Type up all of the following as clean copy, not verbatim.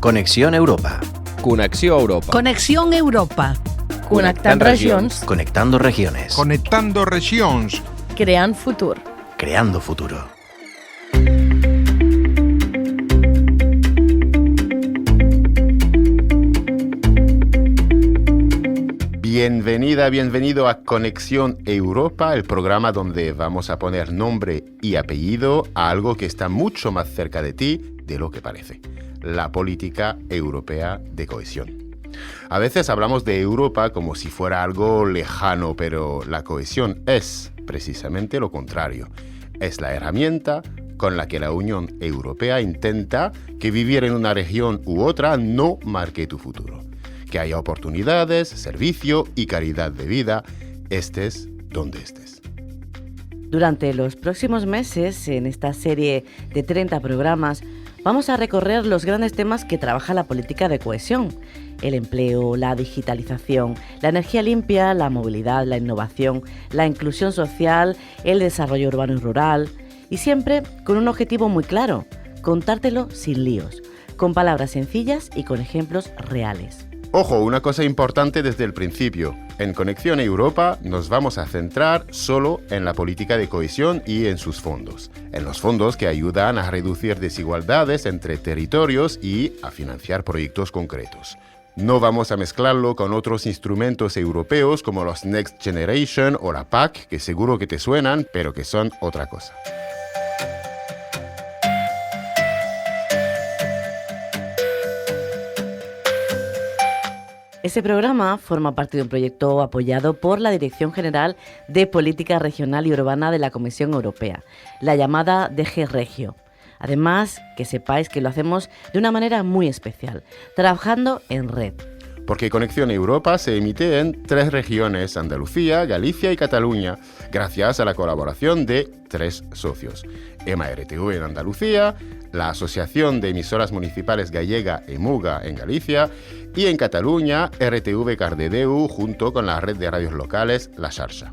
Conexión Europa. Connexió Europa. Connexión Europa. Connectant regions. Conectando regiones. Conectando regions. Creant futur. Creando futuro. Bienvenida, bienvenido a Conexión Europa, el programa donde vamos a poner nombre y apellido a algo que está mucho más cerca de ti de lo que parece: la política europea de cohesión. A veces hablamos de Europa como si fuera algo lejano, pero la cohesión es precisamente lo contrario. Es la herramienta con la que la Unión Europea intenta que vivir en una región u otra no marque tu futuro. Que haya oportunidades, servicio y calidad de vida, estés donde estés. Durante los próximos meses, en esta serie de 30 programas, vamos a recorrer los grandes temas que trabaja la política de cohesión: el empleo, la digitalización, la energía limpia, la movilidad, la innovación, la inclusión social, el desarrollo urbano y rural, y siempre con un objetivo muy claro: contártelo sin líos, con palabras sencillas y con ejemplos reales. Ojo, una cosa importante desde el principio. En Conexión Europa nos vamos a centrar solo en la política de cohesión y en sus fondos. En los fondos que ayudan a reducir desigualdades entre territorios y a financiar proyectos concretos. No vamos a mezclarlo con otros instrumentos europeos como los Next Generation o la PAC, que seguro que te suenan, pero que son otra cosa. Este programa forma parte de un proyecto apoyado por la Dirección General de Política Regional y Urbana de la Comisión Europea, la llamada DG Regio. Además, que sepáis que lo hacemos de una manera muy especial, trabajando en red. Porque Conexión Europa se emite en 3 regiones: Andalucía, Galicia y Cataluña, gracias a la colaboración de 3 socios: EMA-RTV en Andalucía, la Asociación de Emisoras Municipales Gallega EMUGA en Galicia y en Cataluña RTV Cardedeu junto con la red de radios locales La Xarxa.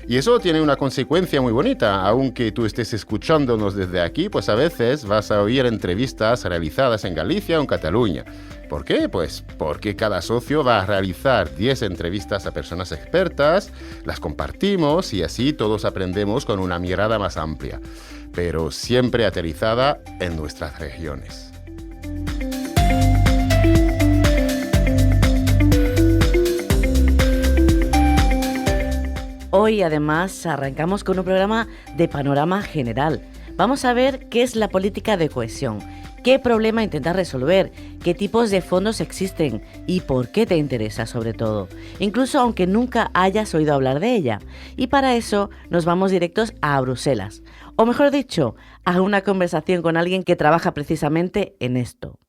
Y eso tiene una consecuencia muy bonita. Aunque tú estés escuchándonos desde aquí, pues a veces vas a oír entrevistas realizadas en Galicia o en Cataluña. ¿Por qué? Pues porque cada socio va a realizar 10 entrevistas a personas expertas, las compartimos y así todos aprendemos con una mirada más amplia, pero siempre aterrizada en nuestras regiones. Hoy, además, arrancamos con un programa de panorama general. Vamos a ver qué es la política de cohesión, qué problema intenta resolver, qué tipos de fondos existen y por qué te interesa sobre todo, incluso aunque nunca hayas oído hablar de ella. Y para eso nos vamos directos a Bruselas, o mejor dicho, a una conversación con alguien que trabaja precisamente en esto.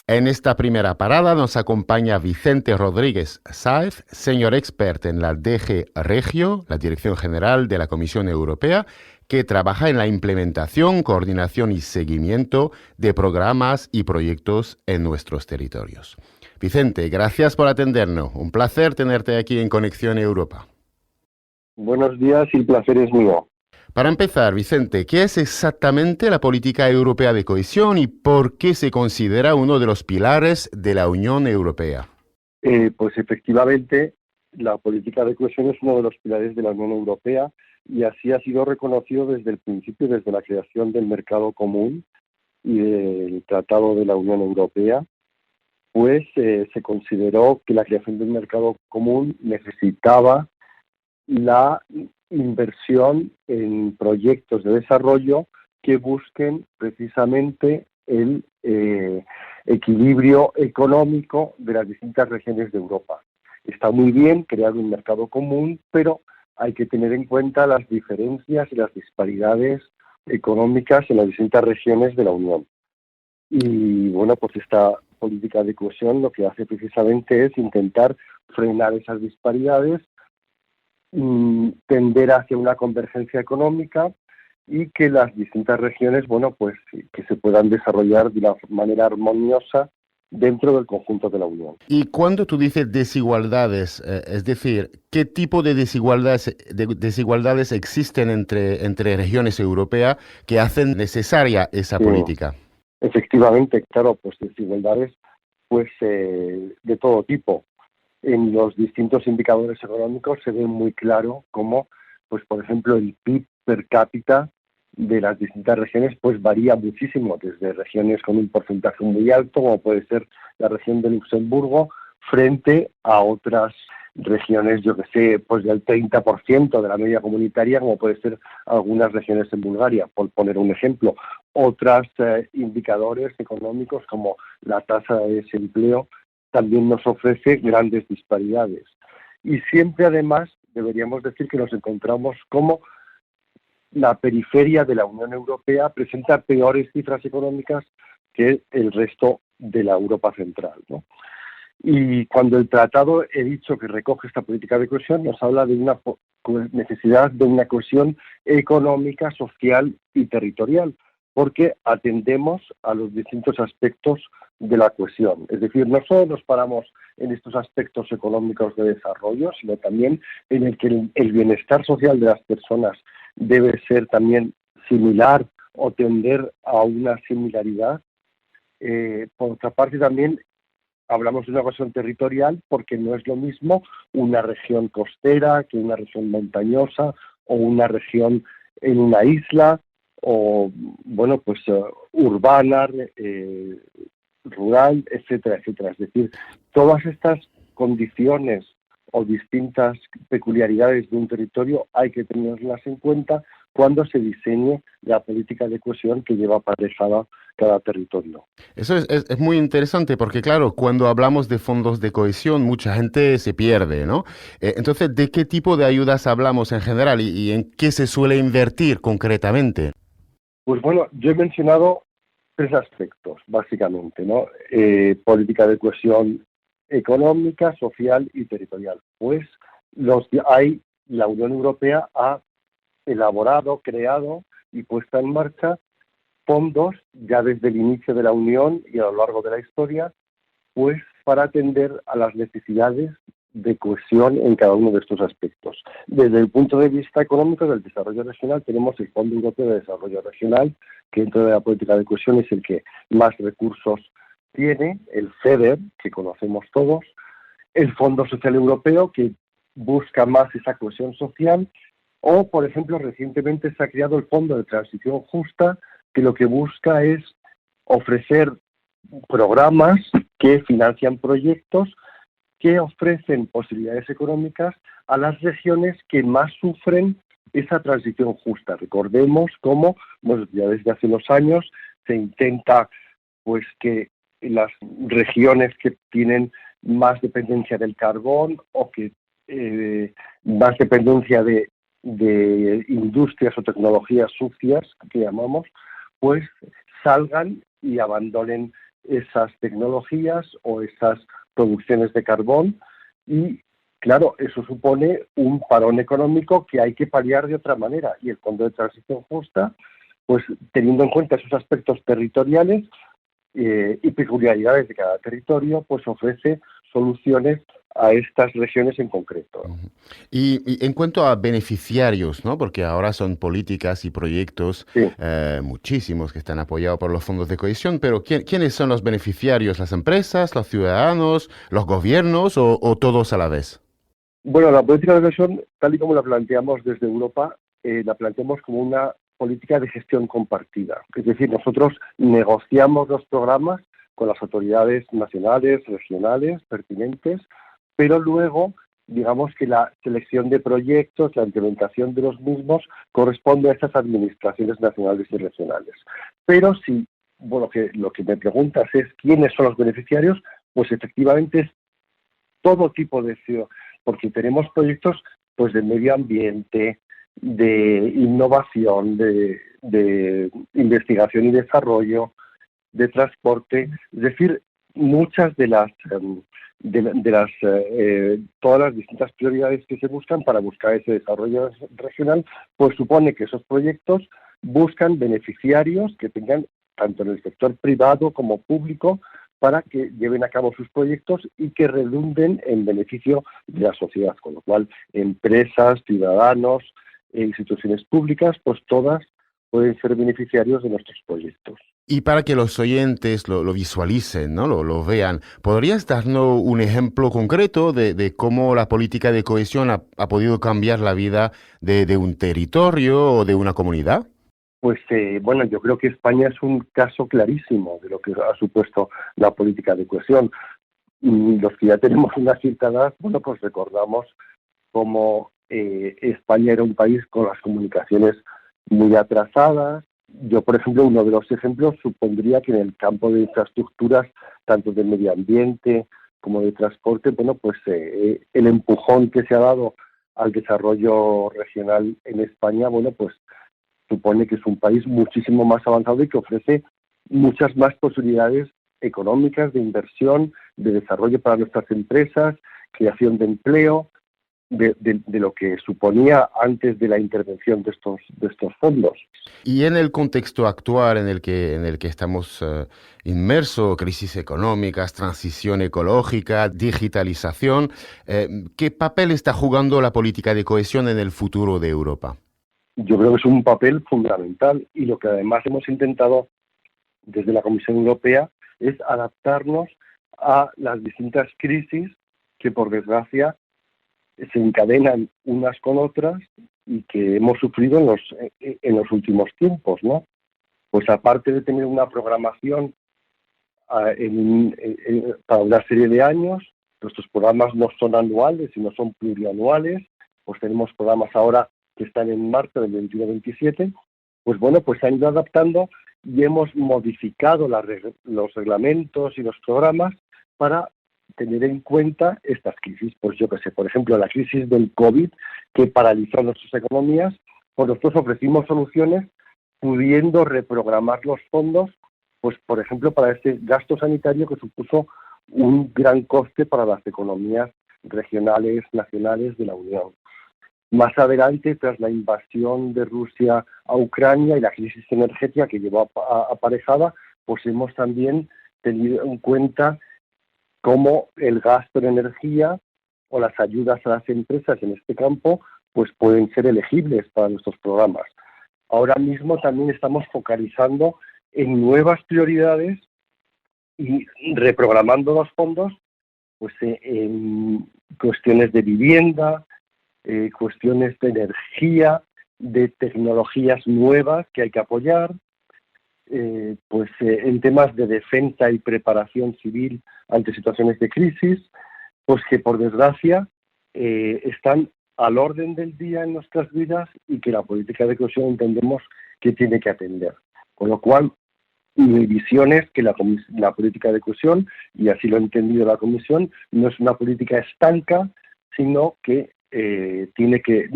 En esta primera parada nos acompaña Vicente Rodríguez Sáez, senior expert en la DG Regio, la Dirección General de la Comisión Europea, que trabaja en la implementación, coordinación y seguimiento de programas y proyectos en nuestros territorios. Vicente, gracias por atendernos. Un placer tenerte aquí en Conexión Europa. Buenos días y el placer es mío. Para empezar, Vicente, ¿qué es exactamente la política europea de cohesión y por qué se considera uno de los pilares de la Unión Europea? Pues efectivamente, la política de cohesión es uno de los pilares de la Unión Europea y así ha sido reconocido desde el principio, desde la creación del mercado común y del Tratado de la Unión Europea. Pues se consideró que la creación del mercado común necesitaba la inversión en proyectos de desarrollo que busquen precisamente el equilibrio económico de las distintas regiones de Europa. Está muy bien crear un mercado común, pero hay que tener en cuenta las diferencias y las disparidades económicas en las distintas regiones de la Unión. Y bueno, pues esta política de cohesión lo que hace precisamente es intentar frenar esas disparidades, tender hacia una convergencia económica y que las distintas regiones, bueno, pues que se puedan desarrollar de una manera armoniosa dentro del conjunto de la Unión. Y cuando tú dices desigualdades, es decir, ¿qué tipo de desigualdades existen entre regiones europeas que hacen necesaria esa Sí. política? Efectivamente, claro, pues desigualdades pues de todo tipo. En los distintos indicadores económicos se ve muy claro cómo, pues por ejemplo, el PIB per cápita de las distintas regiones pues varía muchísimo, desde regiones con un porcentaje muy alto, como puede ser la región de Luxemburgo, frente a otras regiones, yo que sé, pues del 30% de la media comunitaria, como puede ser algunas regiones en Bulgaria, por poner un ejemplo. Otros indicadores económicos, como la tasa de desempleo, también nos ofrece grandes disparidades. Y siempre, además, deberíamos decir que nos encontramos como la periferia de la Unión Europea presenta peores cifras económicas que el resto de la Europa central, ¿no? Y cuando el tratado, he dicho que recoge esta política de cohesión, nos habla de una necesidad de una cohesión económica, social y territorial, porque atendemos a los distintos aspectos de la cohesión. Es decir, no solo nos paramos en estos aspectos económicos de desarrollo, sino también en el que el bienestar social de las personas debe ser también similar o tender a una similaridad. Por otra parte, también hablamos de una cohesión territorial porque no es lo mismo una región costera que una región montañosa o una región en una isla o, bueno, pues urbana, rural, etcétera, etcétera. Es decir, todas estas condiciones o distintas peculiaridades de un territorio hay que tenerlas en cuenta cuando se diseñe la política de cohesión que lleva aparejada cada territorio. Eso es muy interesante porque, claro, cuando hablamos de fondos de cohesión, mucha gente se pierde, ¿no? Entonces, ¿de qué tipo de ayudas hablamos en general y en qué se suele invertir concretamente? Pues bueno, yo he mencionado tres aspectos, básicamente, ¿no? Política de cohesión económica, social y territorial. Pues la Unión Europea ha elaborado, creado y puesto en marcha fondos ya desde el inicio de la Unión y a lo largo de la historia, pues para atender a las necesidades de cohesión en cada uno de estos aspectos. Desde el punto de vista económico del desarrollo regional tenemos el Fondo Europeo de Desarrollo Regional, que dentro de la política de cohesión es el que más recursos tiene, el FEDER, que conocemos todos, el Fondo Social Europeo, que busca más esa cohesión social, o, por ejemplo, recientemente se ha creado el Fondo de Transición Justa, que lo que busca es ofrecer programas que financian proyectos que ofrecen posibilidades económicas a las regiones que más sufren esa transición justa. Recordemos cómo, bueno, ya desde hace unos años se intenta pues que las regiones que tienen más dependencia del carbón o que más dependencia de industrias o tecnologías sucias, que llamamos, pues salgan y abandonen esas tecnologías o esas producciones de carbón y, claro, eso supone un parón económico que hay que paliar de otra manera y el Fondo de Transición Justa, pues teniendo en cuenta esos aspectos territoriales y peculiaridades de cada territorio, pues ofrece soluciones a estas regiones en concreto. Y en cuanto a beneficiarios, ¿no? Porque ahora son políticas y proyectos Sí. muchísimos que están apoyados por los fondos de cohesión, pero ¿quiénes son los beneficiarios? ¿Las empresas, los ciudadanos, los gobiernos o todos a la vez? Bueno, la política de cohesión, tal y como la planteamos desde Europa, la planteamos como una política de gestión compartida. Es decir, nosotros negociamos los programas con las autoridades nacionales, regionales, pertinentes, pero luego, digamos que la selección de proyectos, la implementación de los mismos, corresponde a estas administraciones nacionales y regionales. Pero si, bueno, lo que me preguntas es quiénes son los beneficiarios, pues efectivamente es todo tipo de ciudad, porque tenemos proyectos pues de medio ambiente, de innovación, de investigación y desarrollo, de transporte, es decir, muchas de las todas las distintas prioridades que se buscan para buscar ese desarrollo regional, pues supone que esos proyectos buscan beneficiarios que tengan, tanto en el sector privado como público, para que lleven a cabo sus proyectos y que redunden en beneficio de la sociedad, con lo cual empresas, ciudadanos e instituciones públicas, pues todas pueden ser beneficiarios de nuestros proyectos. Y para que los oyentes lo visualicen, ¿no? Lo vean, ¿podrías darnos un ejemplo concreto de cómo la política de cohesión ha podido cambiar la vida de un territorio o de una comunidad? Pues bueno, yo creo que España es un caso clarísimo de lo que ha supuesto la política de cohesión. Y los que ya tenemos una cierta edad, bueno, pues recordamos cómo España era un país con las comunicaciones muy atrasadas. Yo, por ejemplo, uno de los ejemplos supondría que en el campo de infraestructuras, tanto de medio ambiente como de transporte, bueno, pues el empujón que se ha dado al desarrollo regional en España, bueno, pues supone que es un país muchísimo más avanzado y que ofrece muchas más posibilidades económicas, de inversión, de desarrollo para nuestras empresas, creación de empleo, de lo que suponía antes de la intervención de estos fondos. Y en el contexto actual en el que estamos inmersos, crisis económicas, transición ecológica, digitalización, ¿qué papel está jugando la política de cohesión en el futuro de Europa? Yo creo que es un papel fundamental y lo que además hemos intentado desde la Comisión Europea es adaptarnos a las distintas crisis que, por desgracia, se encadenan unas con otras y que hemos sufrido en los últimos tiempos, ¿no? Pues aparte de tener una programación para una serie de años, nuestros programas no son anuales, sino son plurianuales, pues tenemos programas ahora que están en marcha del 21-27, pues bueno, pues se han ido adaptando y hemos modificado los reglamentos y los programas para tener en cuenta estas crisis. Pues yo qué sé, por ejemplo, la crisis del COVID que paralizó nuestras economías, pues nosotros ofrecimos soluciones pudiendo reprogramar los fondos, pues por ejemplo, para este gasto sanitario que supuso un gran coste para las economías regionales, nacionales de la Unión. Más adelante, tras la invasión de Rusia a Ucrania y la crisis energética que llevó aparejada, pues hemos también tenido en cuenta cómo el gasto en energía o las ayudas a las empresas en este campo pues pueden ser elegibles para nuestros programas. Ahora mismo también estamos focalizando en nuevas prioridades y reprogramando los fondos pues en cuestiones de vivienda, cuestiones de energía, de tecnologías nuevas que hay que apoyar, en temas de defensa y preparación civil ante situaciones de crisis, pues que por desgracia están al orden del día en nuestras vidas y que la política de cohesión entendemos que tiene que atender. Con lo cual, mi visión es que la política de cohesión, y así lo ha entendido la Comisión, no es una política estanca, sino que tiene que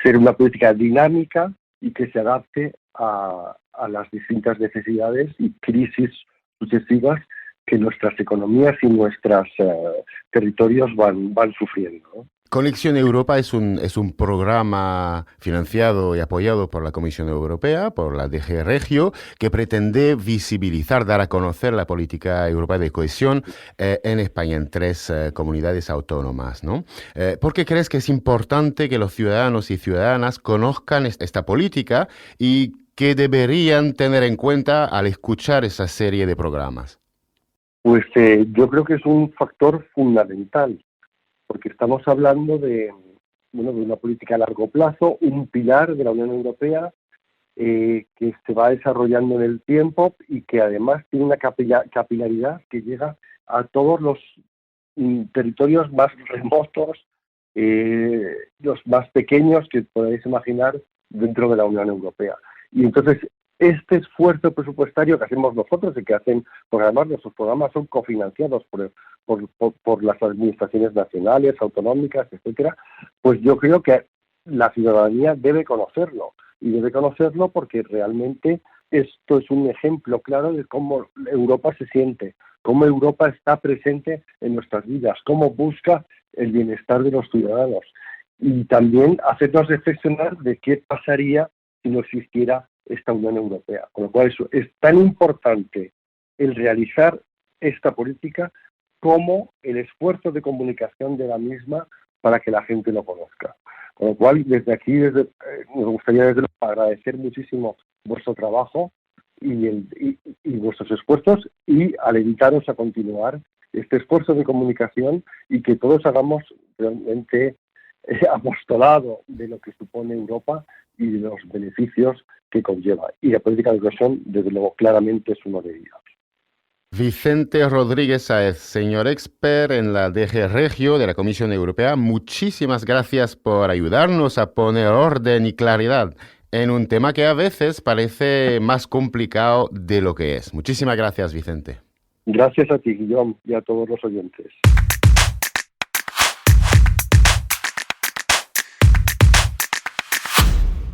ser una política dinámica y que se adapte a las distintas necesidades y crisis sucesivas que nuestras economías y nuestros territorios van sufriendo, ¿no? Conexión Europa es un programa financiado y apoyado por la Comisión Europea, por la DG Regio, que pretende visibilizar, dar a conocer la política europea de cohesión en España, en 3 comunidades autónomas, ¿no? ¿Por qué crees que es importante que los ciudadanos y ciudadanas conozcan esta política y qué deberían tener en cuenta al escuchar esa serie de programas? Pues yo creo que es un factor fundamental, porque estamos hablando de una política a largo plazo, un pilar de la Unión Europea que se va desarrollando en el tiempo y que además tiene una capilaridad que llega a todos los territorios más remotos, los más pequeños que podéis imaginar dentro de la Unión Europea. Y entonces este esfuerzo presupuestario que hacemos nosotros y que hacen, porque además nuestros programas son cofinanciados por las administraciones nacionales, autonómicas, etcétera, pues yo creo que la ciudadanía debe conocerlo, y debe conocerlo porque realmente esto es un ejemplo claro de cómo Europa se siente, cómo Europa está presente en nuestras vidas, cómo busca el bienestar de los ciudadanos, y también hacernos reflexionar de qué pasaría si no existiera esta Unión Europea. Con lo cual es tan importante el realizar esta política como el esfuerzo de comunicación de la misma para que la gente lo conozca. Con lo cual, desde aquí, nos gustaría agradecer muchísimo vuestro trabajo y vuestros esfuerzos, y alentaros a continuar este esfuerzo de comunicación y que todos hagamos realmente apostolado de lo que supone Europa y de los beneficios que conlleva. Y la política de cohesión, desde luego, claramente es uno de ellos. Vicente Rodríguez Sáez, señor expert en la DG Regio de la Comisión Europea, muchísimas gracias por ayudarnos a poner orden y claridad en un tema que a veces parece más complicado de lo que es. Muchísimas gracias, Vicente. Gracias a ti, Guillaume, y a todos los oyentes.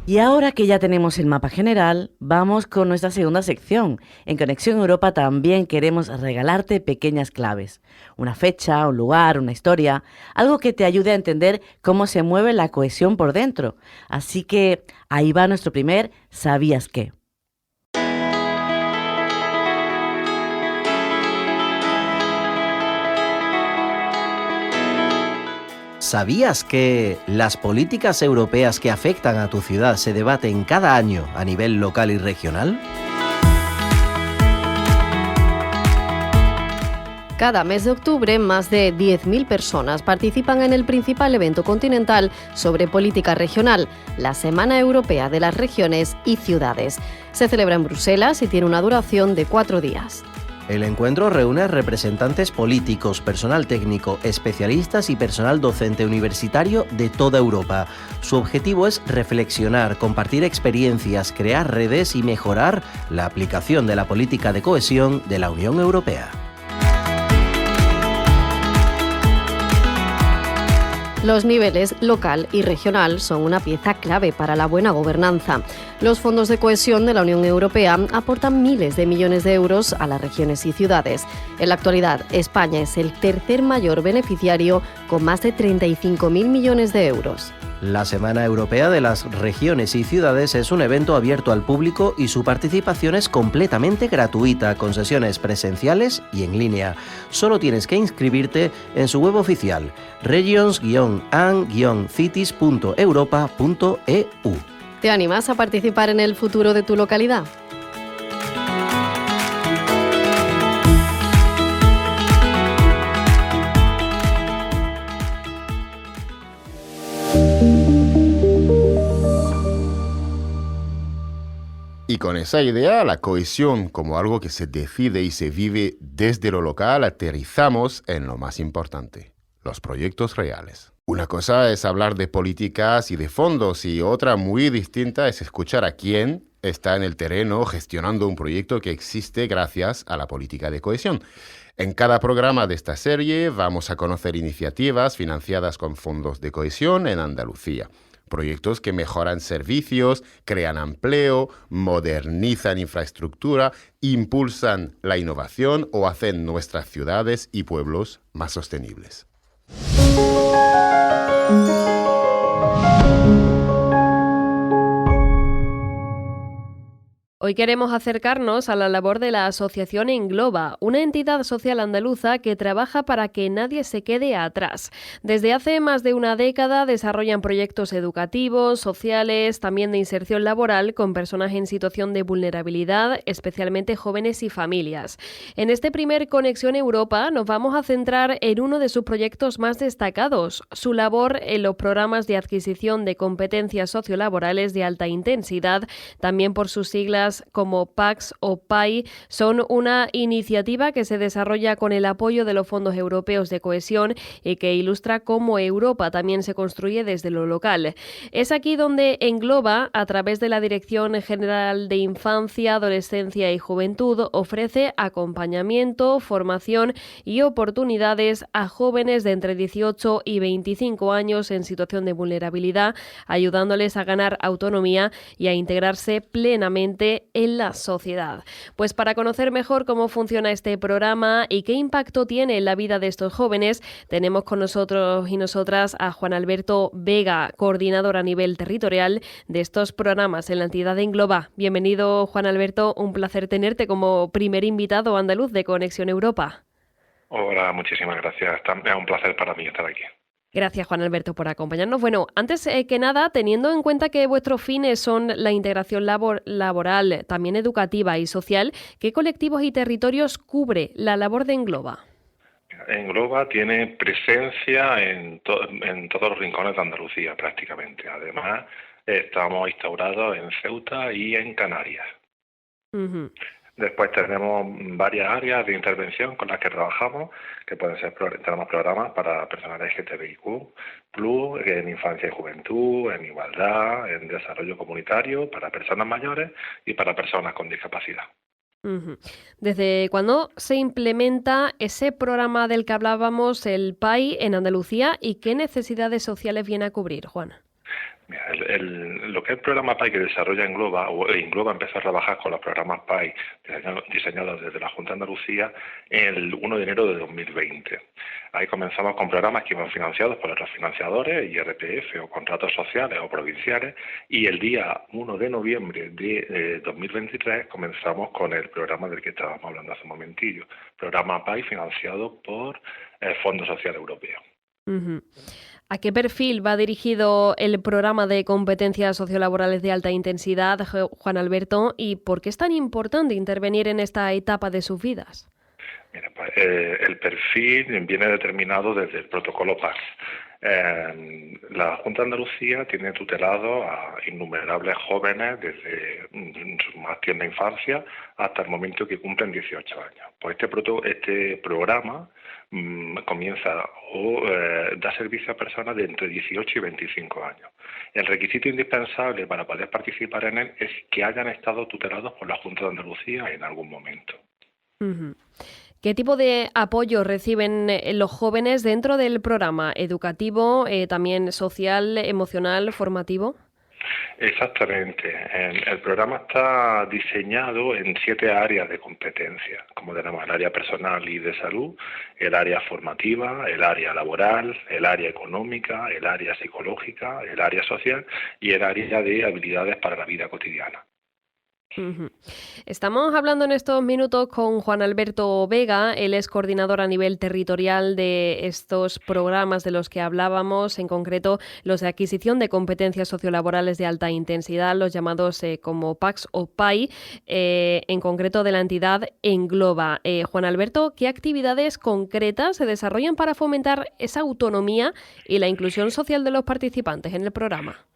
Y ahora que ya tenemos el mapa general, vamos con nuestra segunda sección. En Conexión Europa también queremos regalarte pequeñas claves. Una fecha, un lugar, una historia, algo que te ayude a entender cómo se mueve la cohesión por dentro. Así que ahí va nuestro primer ¿Sabías qué? ¿Sabías que las políticas europeas que afectan a tu ciudad se debaten cada año a nivel local y regional? Cada mes de octubre, más de 10.000 personas participan en el principal evento continental sobre política regional, la Semana Europea de las Regiones y Ciudades. Se celebra en Bruselas y tiene una duración de 4 días. El encuentro reúne representantes políticos, personal técnico, especialistas y personal docente universitario de toda Europa. Su objetivo es reflexionar, compartir experiencias, crear redes y mejorar la aplicación de la política de cohesión de la Unión Europea. Los niveles local y regional son una pieza clave para la buena gobernanza. Los fondos de cohesión de la Unión Europea aportan miles de millones de euros a las regiones y ciudades. En la actualidad, España es el tercer mayor beneficiario, con más de 35.000 millones de euros. La Semana Europea de las Regiones y Ciudades es un evento abierto al público y su participación es completamente gratuita, con sesiones presenciales y en línea. Solo tienes que inscribirte en su web oficial, regions-and-cities.europa.eu. ¿Te animas a participar en el futuro de tu localidad? Y con esa idea, la cohesión como algo que se decide y se vive desde lo local, aterrizamos en lo más importante, los proyectos reales. Una cosa es hablar de políticas y de fondos, y otra muy distinta es escuchar a quién está en el terreno gestionando un proyecto que existe gracias a la política de cohesión. En cada programa de esta serie vamos a conocer iniciativas financiadas con fondos de cohesión en Andalucía. Proyectos que mejoran servicios, crean empleo, modernizan infraestructura, impulsan la innovación o hacen nuestras ciudades y pueblos más sostenibles. Hoy queremos acercarnos a la labor de la Asociación Engloba, una entidad social andaluza que trabaja para que nadie se quede atrás. Desde hace más de una década desarrollan proyectos educativos, sociales, también de inserción laboral con personas en situación de vulnerabilidad, especialmente jóvenes y familias. En este primer Conexión Europa nos vamos a centrar en uno de sus proyectos más destacados, su labor en los programas de adquisición de competencias sociolaborales de alta intensidad, también por sus siglas como PACS o PAI, son una iniciativa que se desarrolla con el apoyo de los fondos europeos de cohesión y que ilustra cómo Europa también se construye desde lo local. Es aquí donde Engloba, a través de la Dirección General de Infancia, Adolescencia y Juventud, ofrece acompañamiento, formación y oportunidades a jóvenes de entre 18 y 25 años en situación de vulnerabilidad, ayudándoles a ganar autonomía y a integrarse plenamente importante en la sociedad. Pues para conocer mejor cómo funciona este programa y qué impacto tiene en la vida de estos jóvenes, tenemos con nosotros y nosotras a Juan Alberto Vega, coordinador a nivel territorial de estos programas en la entidad de Engloba. Bienvenido, Juan Alberto, un placer tenerte como primer invitado andaluz de Conexión Europa. Hola, muchísimas gracias. Es un placer para mí estar aquí. Gracias, Juan Alberto, por acompañarnos. Bueno, antes que nada, teniendo en cuenta que vuestros fines son la integración laboral, también educativa y social, ¿qué colectivos y territorios cubre la labor de Engloba? Engloba tiene presencia en todos los rincones de Andalucía, prácticamente. Además, estamos instaurados en Ceuta y en Canarias. Uh-huh. Después tenemos varias áreas de intervención con las que trabajamos, que pueden ser, tenemos programas para personas LGTBIQ+, en infancia y juventud, en igualdad, en desarrollo comunitario, para personas mayores y para personas con discapacidad. Uh-huh. ¿Desde cuándo se implementa ese programa del que hablábamos, el PAI, en Andalucía, y qué necesidades sociales viene a cubrir, Juan? Lo que es el programa PAI que desarrolla Engloba, Engloba empezó a trabajar con los programas PAI diseñados desde la Junta de Andalucía el 1 de enero de 2020. Ahí comenzamos con programas que iban financiados por otros financiadores, IRPF o contratos sociales o provinciales, y el día 1 de noviembre de 2023 comenzamos con el programa del que estábamos hablando hace un momentillo, programa PAI financiado por el Fondo Social Europeo. Uh-huh. ¿A qué perfil va dirigido el programa de competencias sociolaborales de alta intensidad, Juan Alberto, y por qué es tan importante intervenir en esta etapa de sus vidas? Mira, pues, el perfil viene determinado desde el protocolo PAS. La Junta de Andalucía tiene tutelado a innumerables jóvenes desde su más tierna infancia hasta el momento que cumplen 18 años. Pues este programa comienza o da servicio a personas de entre 18 y 25 años. El requisito indispensable para poder participar en él es que hayan estado tutelados por la Junta de Andalucía en algún momento. Uh-huh. ¿Qué tipo de apoyo reciben los jóvenes dentro del programa educativo, también social, emocional, formativo? Exactamente. El programa está diseñado en 7 áreas de competencia, como tenemos el área personal y de salud, el área formativa, el área laboral, el área económica, el área psicológica, el área social y el área de habilidades para la vida cotidiana. Uh-huh. Estamos hablando en estos minutos con Juan Alberto Vega, él es coordinador a nivel territorial de estos programas de los que hablábamos, en concreto los de adquisición de competencias sociolaborales de alta intensidad, los llamados como PACS o PAI, en concreto de la entidad Engloba. Juan Alberto, ¿qué actividades concretas se desarrollan para fomentar esa autonomía y la inclusión social de los participantes en el programa?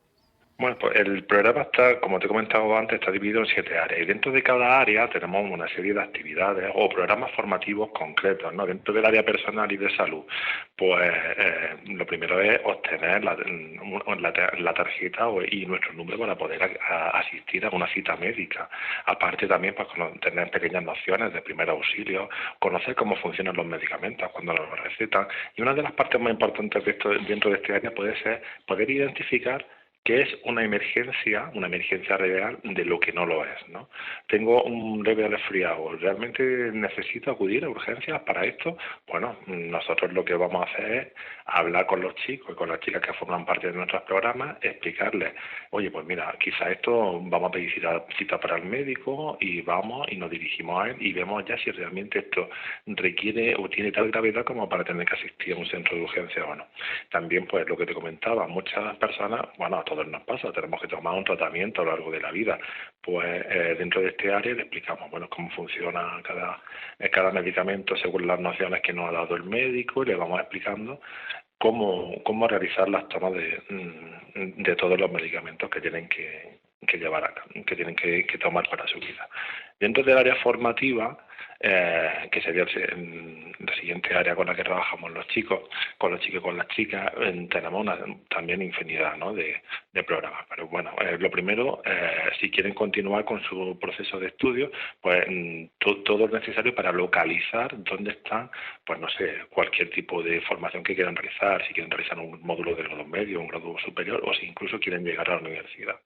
Bueno, pues el programa está, como te he comentado antes, está dividido en 7 áreas. Y dentro de cada área tenemos una serie de actividades o programas formativos concretos, ¿no? Dentro del área personal y de salud, pues lo primero es obtener la tarjeta y nuestro número para poder asistir a una cita médica. Aparte también, pues tener pequeñas nociones de primer auxilio, conocer cómo funcionan los medicamentos cuando los recetan. Y una de las partes más importantes dentro de este área puede ser poder identificar que es una emergencia real de lo que no lo es, ¿no? Tengo un leve resfriado, ¿realmente necesito acudir a urgencias para esto? Bueno, nosotros lo que vamos a hacer es hablar con los chicos y con las chicas que forman parte de nuestros programas, explicarles, oye, pues mira, quizá esto vamos a pedir cita para el médico y vamos y nos dirigimos a él y vemos ya si realmente esto requiere o tiene tal gravedad como para tener que asistir a un centro de urgencia o no. También, pues lo que te comentaba, muchas personas, bueno, a todos nos pasa, tenemos que tomar un tratamiento a lo largo de la vida. Pues dentro de este área le explicamos, bueno, cómo funciona cada medicamento según las nociones que nos ha dado el médico y le vamos explicando cómo realizar las tomas de todos los medicamentos que tienen que llevar acá, que tienen que tomar para su vida. Dentro del área formativa, que sería la siguiente área con la que trabajamos los chicos y con las chicas, tenemos también infinidad, ¿no?, de programas. Pero bueno, lo primero, si quieren continuar con su proceso de estudio, pues todo es necesario para localizar dónde están, pues no sé, cualquier tipo de formación que quieran realizar, si quieren realizar un módulo de grado medio, un grado superior, o si incluso quieren llegar a la universidad.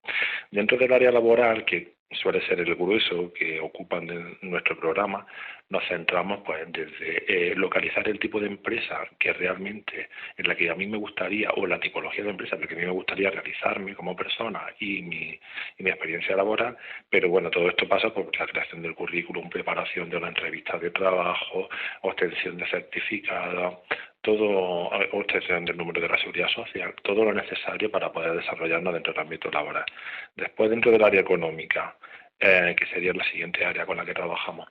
Dentro del área laboral, que suele ser el grueso que ocupan de nuestro programa, nos centramos pues desde localizar el tipo de empresa que realmente en la que a mí me gustaría, o la tipología de empresa en la que a mí me gustaría realizarme como persona y mi experiencia laboral, pero bueno, todo esto pasa por la creación del currículum, preparación de una entrevista de trabajo, obtención de certificados, todo, obtención del número de la seguridad social, todo lo necesario para poder desarrollarnos dentro del ámbito laboral. Después, dentro del área económica, que sería la siguiente área con la que trabajamos,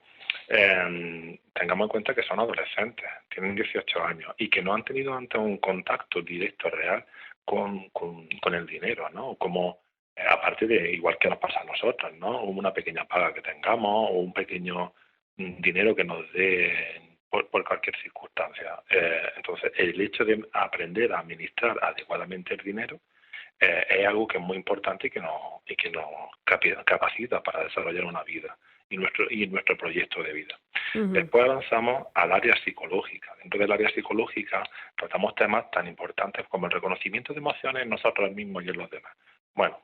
tengamos en cuenta que son adolescentes, tienen 18 años y que no han tenido antes un contacto directo, real, con el dinero, ¿no? Como, aparte de, igual que nos pasa a nosotros, ¿no? Una pequeña paga que tengamos o un pequeño dinero que nos dé por cualquier circunstancia. Entonces, el hecho de aprender a administrar adecuadamente el dinero es algo que es muy importante y que nos capacita para desarrollar una vida y nuestro proyecto de vida. Uh-huh. Después avanzamos al área psicológica. Dentro del área psicológica tratamos temas tan importantes como el reconocimiento de emociones en nosotros mismos y en los demás. Bueno,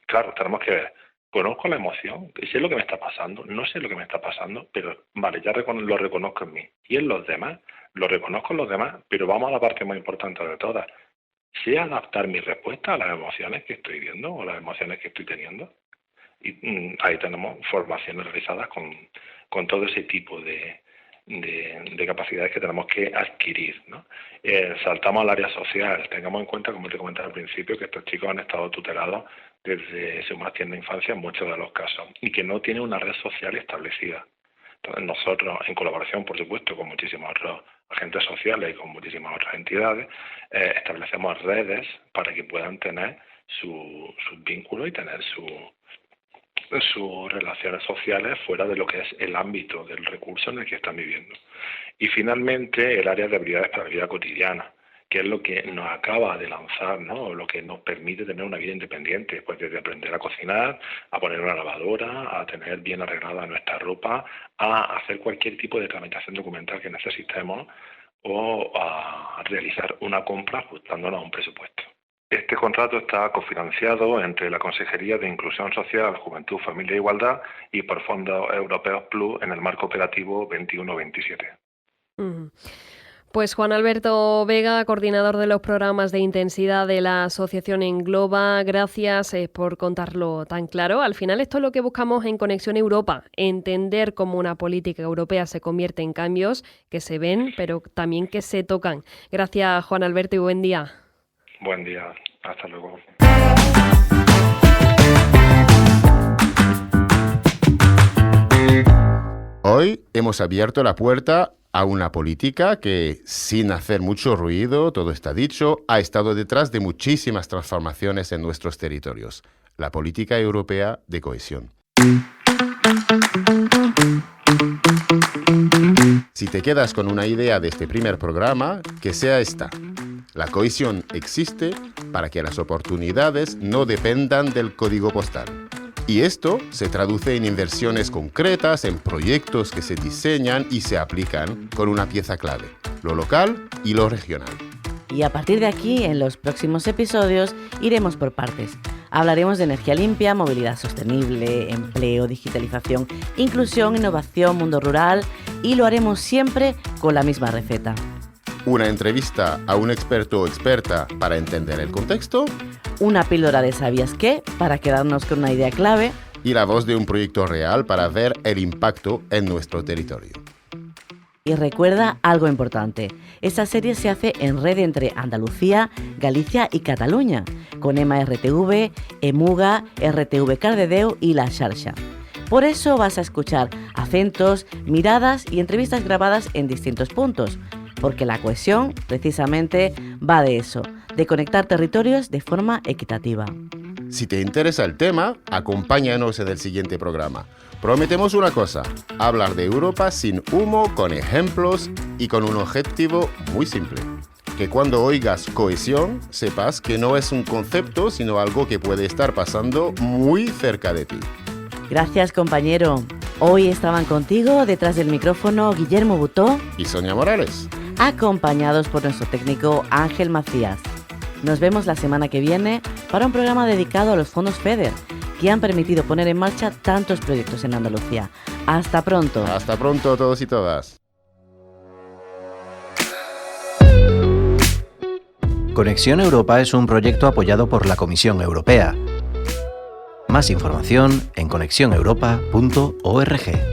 claro, tenemos que ver. Conozco la emoción, sé lo que me está pasando, no sé lo que me está pasando, pero vale, ya lo reconozco en mí. Y en los demás, lo reconozco en los demás, pero vamos a la parte más importante de todas. ¿Sé adaptar mi respuesta a las emociones que estoy viendo o las emociones que estoy teniendo? Y ahí tenemos formaciones realizadas con todo ese tipo de capacidades que tenemos que adquirir, ¿no? Saltamos al área social. Tengamos en cuenta, como te comentaba al principio, que estos chicos han estado tutelados desde su más tierna infancia en muchos de los casos y que no tienen una red social establecida. Entonces nosotros, en colaboración, por supuesto, con muchísimos otros agentes sociales y con muchísimas otras entidades, establecemos redes para que puedan tener sus vínculos y tener sus relaciones sociales fuera de lo que es el ámbito del recurso en el que están viviendo. Y finalmente, el área de habilidades para la vida cotidiana, que es lo que nos acaba de lanzar, ¿no? Lo que nos permite tener una vida independiente, pues desde aprender a cocinar, a poner una lavadora, a tener bien arreglada nuestra ropa, a hacer cualquier tipo de tramitación documental que necesitemos o a realizar una compra ajustándonos a un presupuesto. Este contrato está cofinanciado entre la Consejería de Inclusión Social, Juventud, Familia e Igualdad y por fondos europeos Plus en el marco operativo 21-27. Uh-huh. Pues Juan Alberto Vega, coordinador de los programas de intensidad de la Asociación Engloba, gracias por contarlo tan claro. Al final esto es lo que buscamos en Conexión Europa, entender cómo una política europea se convierte en cambios que se ven, pero también que se tocan. Gracias, Juan Alberto, y buen día. Buen día, hasta luego. Hoy hemos abierto la puerta a una política que, sin hacer mucho ruido, todo está dicho, ha estado detrás de muchísimas transformaciones en nuestros territorios, la política europea de cohesión. Si te quedas con una idea de este primer programa, que sea esta. La cohesión existe para que las oportunidades no dependan del código postal. Y esto se traduce en inversiones concretas, en proyectos que se diseñan y se aplican con una pieza clave, lo local y lo regional. Y a partir de aquí, en los próximos episodios, iremos por partes. Hablaremos de energía limpia, movilidad sostenible, empleo, digitalización, inclusión, innovación, mundo rural, y lo haremos siempre con la misma receta. Una entrevista a un experto o experta para entender el contexto. Una píldora de ¿sabías qué? Para quedarnos con una idea clave. Y la voz de un proyecto real para ver el impacto en nuestro territorio. Y recuerda algo importante. Esta serie se hace en red entre Andalucía, Galicia y Cataluña, con EMA-RTV, EMUGA, RTV Cardedeu y La Xarxa. Por eso vas a escuchar acentos, miradas y entrevistas grabadas en distintos puntos, porque la cohesión, precisamente, va de eso, de conectar territorios de forma equitativa. Si te interesa el tema, acompáñanos en el siguiente programa. Prometemos una cosa, hablar de Europa sin humo, con ejemplos y con un objetivo muy simple. Que cuando oigas cohesión, sepas que no es un concepto, sino algo que puede estar pasando muy cerca de ti. Gracias, compañero. Hoy estaban contigo, detrás del micrófono, Guillermo Butó y Sonia Morales, acompañados por nuestro técnico Ángel Macías. Nos vemos la semana que viene para un programa dedicado a los fondos FEDER, que han permitido poner en marcha tantos proyectos en Andalucía. Hasta pronto. Hasta pronto todos y todas. Conexión Europa es un proyecto apoyado por la Comisión Europea. Más información en conexioneuropa.org.